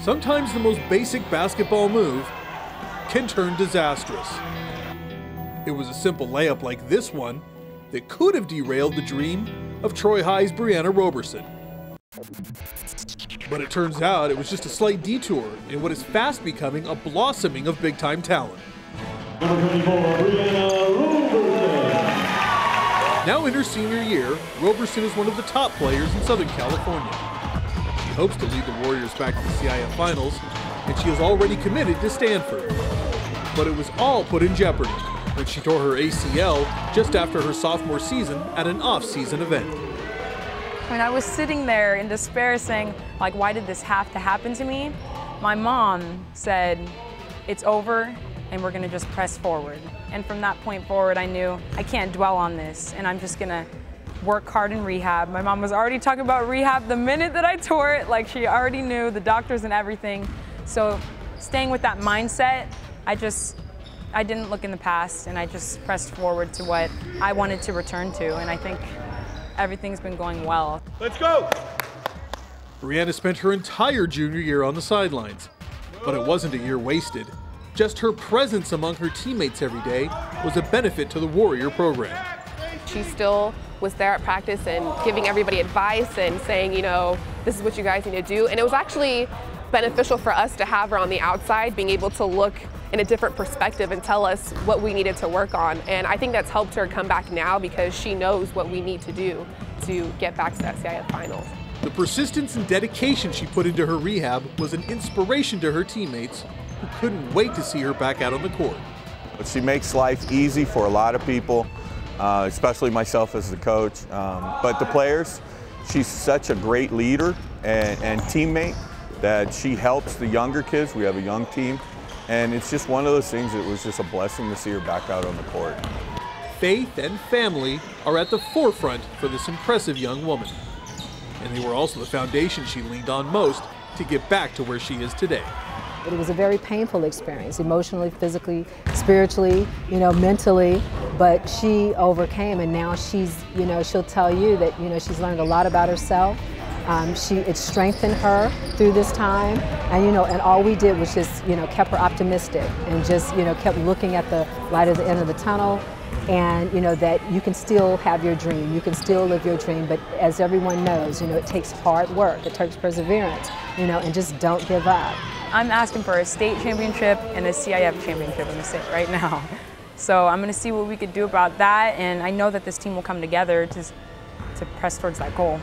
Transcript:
Sometimes the most basic basketball move can turn disastrous. It was a simple layup like this one that could have derailed the dream of Troy High's Briana Roberson. But it turns out it was just a slight detour in what is fast becoming a blossoming of big-time talent. Number 24, Briana Roberson. Now in her senior year, Roberson is one of the top players in Southern California. She hopes to lead the Warriors back to the CIF Finals, and she is already committed to Stanford. But it was all put in jeopardy when she tore her ACL just after her sophomore season at an off-season event. When I was sitting there in despair saying, like, why did this have to happen to me? My mom said, it's over and we're gonna just press forward. And from that point forward, I knew I can't dwell on this and I'm just gonna work hard in rehab. My mom was already talking about rehab the minute that I tore it, like she already knew, the doctors and everything. So staying with that mindset, I didn't look in the past and I just pressed forward to what I wanted to return to, and I think everything's been going well. Let's go! Briana spent her entire junior year on the sidelines, but it wasn't a year wasted. Just her presence among her teammates every day was a benefit to the Warrior program. She still was there at practice and giving everybody advice and saying, you know, this is what you guys need to do. And it was actually beneficial for us to have her on the outside, being able to look in a different perspective and tell us what we needed to work on. And I think that's helped her come back now because she knows what we need to do to get back to that CIF Finals. The persistence and dedication she put into her rehab was an inspiration to her teammates who couldn't wait to see her back out on the court. But she makes life easy for a lot of people, especially myself as the coach. But the players, she's such a great leader and teammate that she helps the younger kids. We have a young team. And it's just one of those things, it was just a blessing to see her back out on the court. Faith and family are at the forefront for this impressive young woman. And they were also the foundation she leaned on most to get back to where she is today. It was a very painful experience, emotionally, physically, spiritually, mentally, but she overcame, and now she's, she'll tell you that, she's learned a lot about herself. It strengthened her through this time, and and all we did was just kept her optimistic and just kept looking at the light at the end of the tunnel, and that you can still have your dream, you can still live your dream, but as everyone knows, it takes hard work, it takes perseverance, and just don't give up. I'm asking for a state championship and a CIF championship, I'm gonna say it right now. So I'm gonna see what we could do about that, and I know that this team will come together to press towards that goal.